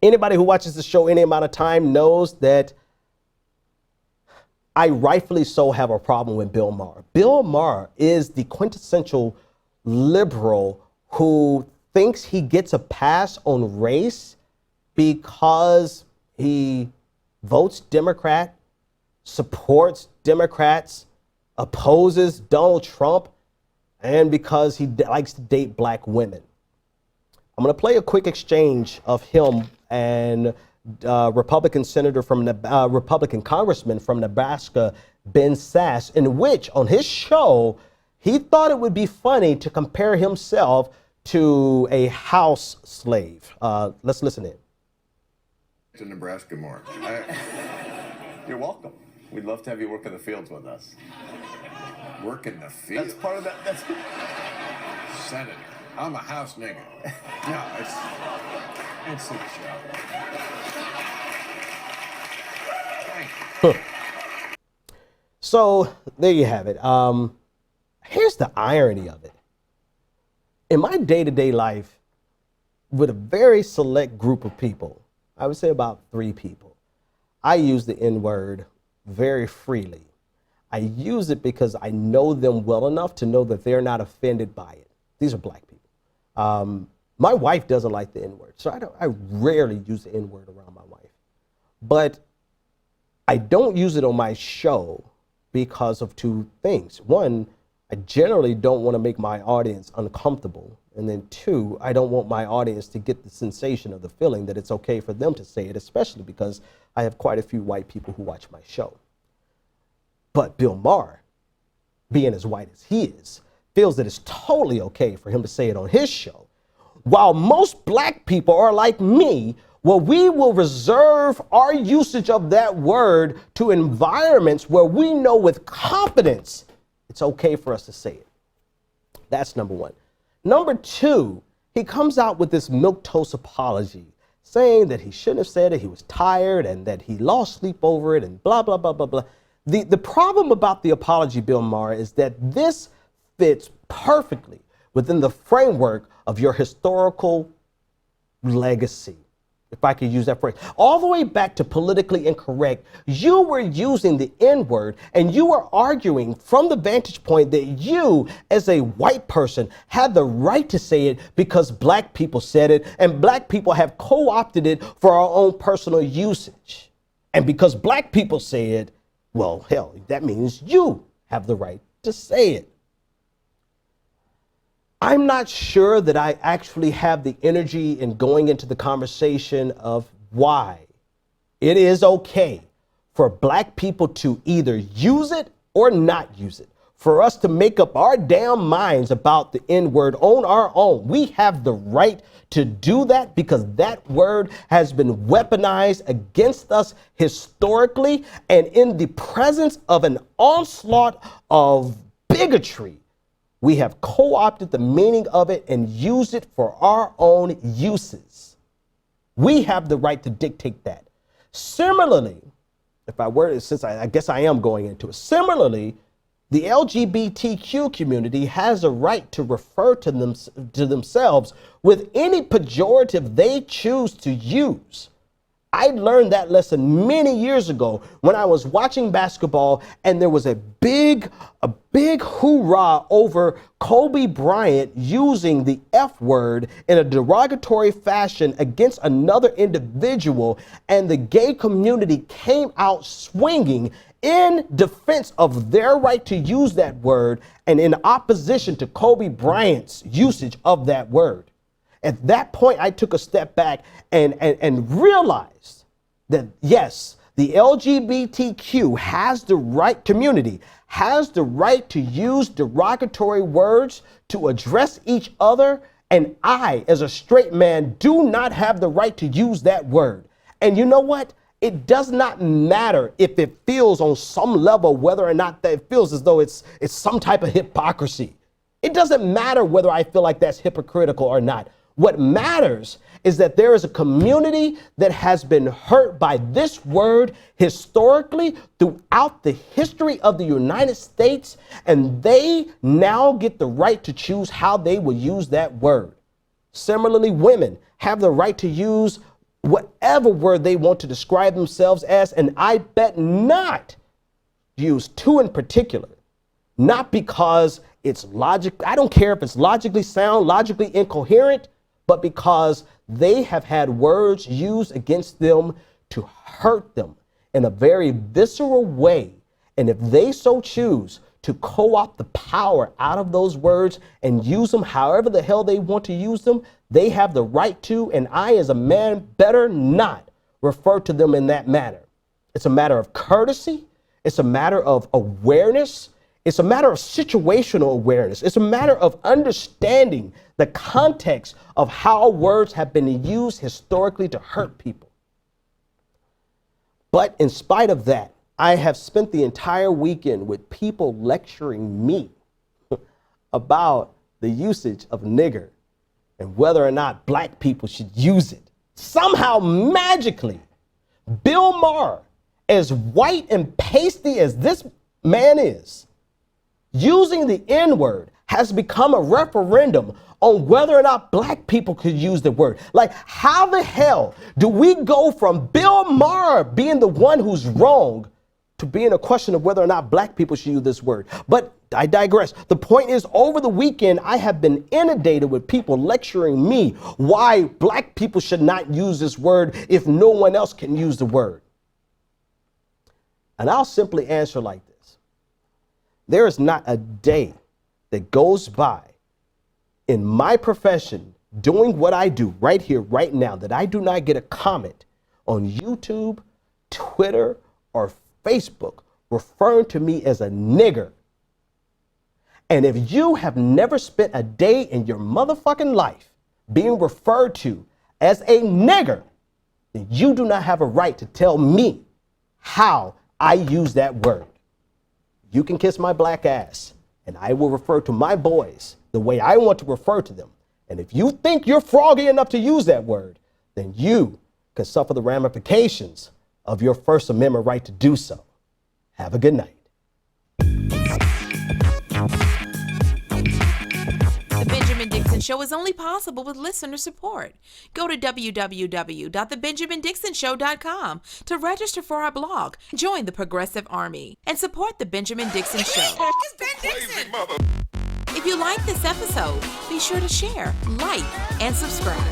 Anybody who watches the show any amount of time knows that I rightfully so have a problem with Bill Maher. Bill Maher is the quintessential liberal who thinks he gets a pass on race because he votes Democrat, supports Democrats, opposes Donald Trump, and because he likes to date black women. I'm going to play a quick exchange of him and Republican congressman from Nebraska, Ben Sasse, in which on his show, he thought it would be funny to compare himself to a house slave. Let's listen in. To Nebraska more. You're welcome. We'd love to have you work in the fields with us. Work in the field? That's part of that. That's Senator. I'm a house nigger. No, it's a joke. Thank you. So there you have it. Here's the irony of it. In my day-to-day life, with a very select group of people, I would say about 3 people, I use the N-word very freely. I use it because I know them well enough to know that they're not offended by it. These are black people. My wife doesn't like the N-word, so I rarely use the N-word around my wife. But I don't use it on my show because of 2 things. 1, I generally don't want to make my audience uncomfortable. And then 2, I don't want my audience to get the sensation of the feeling that it's okay for them to say it, especially because I have quite a few white people who watch my show. But Bill Maher, being as white as he is, feels that it's totally okay for him to say it on his show. While most black people are like me, well, we will reserve our usage of that word to environments where we know with confidence it's okay for us to say it. That's number 1. Number 2, he comes out with this milquetoast apology saying that he shouldn't have said it, he was tired, and that he lost sleep over it, and blah, blah, blah, blah, blah. The problem about the apology, Bill Maher, is that this fits perfectly within the framework of your historical legacy, if I could use that phrase. All the way back to politically incorrect, you were using the N-word, and you were arguing from the vantage point that you, as a white person, had the right to say it because black people said it, and black people have co-opted it for our own personal usage. And because black people say it, well, hell, that means you have the right to say it. I'm not sure that I actually have the energy in going into the conversation of why it is okay for black people to either use it or not use it. For us to make up our damn minds about the N-word on our own. We have the right to do that because that word has been weaponized against us historically, and in the presence of an onslaught of bigotry, we have co-opted the meaning of it and used it for our own uses. We have the right to dictate that. Similarly, if I were to, since I guess I am going into it, similarly, the LGBTQ community has a right to refer to themselves with any pejorative they choose to use. I learned that lesson many years ago when I was watching basketball and there was a big hoorah over Kobe Bryant using the F word in a derogatory fashion against another individual, and the gay community came out swinging in defense of their right to use that word and in opposition to Kobe Bryant's usage of that word. At that point, I took a step back and realized that, yes, the LGBTQ community has the right to use derogatory words to address each other. And I, as a straight man, do not have the right to use that word. And you know what? It does not matter if it feels on some level, whether or not that it feels as though it's some type of hypocrisy. It doesn't matter whether I feel like that's hypocritical or not. What matters is that there is a community that has been hurt by this word historically throughout the history of the United States, and they now get the right to choose how they will use that word. Similarly, women have the right to use whatever word they want to describe themselves as, and I bet not use two in particular, not because it's logic. I don't care if it's logically sound, logically incoherent, but because they have had words used against them to hurt them in a very visceral way. And if they so choose to co-opt the power out of those words and use them however the hell they want to use them, they have the right to, and I as a man better not refer to them in that manner. It's a matter of courtesy. It's a matter of awareness. It's a matter of situational awareness. It's a matter of understanding the context of how words have been used historically to hurt people. But in spite of that, I have spent the entire weekend with people lecturing me about the usage of nigger and whether or not black people should use it. Somehow, magically, Bill Maher, as white and pasty as this man is, using the N-word has become a referendum on whether or not black people could use the word. Like, how the hell do we go from Bill Maher being the one who's wrong to being a question of whether or not black people should use this word? But I digress. The point is, over the weekend, I have been inundated with people lecturing me why black people should not use this word if no one else can use the word. And I'll simply answer like this. There is not a day that goes by in my profession doing what I do right here, right now, that I do not get a comment on YouTube, Twitter, or Facebook referring to me as a nigger. And if you have never spent a day in your motherfucking life being referred to as a nigger, then you do not have a right to tell me how I use that word. You can kiss my black ass, and I will refer to my boys the way I want to refer to them. And if you think you're froggy enough to use that word, then you can suffer the ramifications of your First Amendment right to do so. Have a good night. The Benjamin Dixon Show is only possible with listener support. Go to www.thebenjamindixonshow.com to register for our blog, join the Progressive Army, and support The Benjamin Dixon Show. It's Ben Dixon. If you like this episode, be sure to share, like, and subscribe.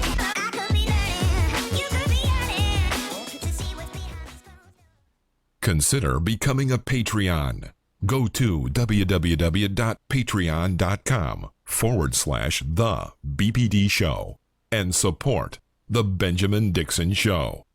Consider becoming a Patreon. Go to www.patreon.com/The BPD Show and support The Benjamin Dixon Show.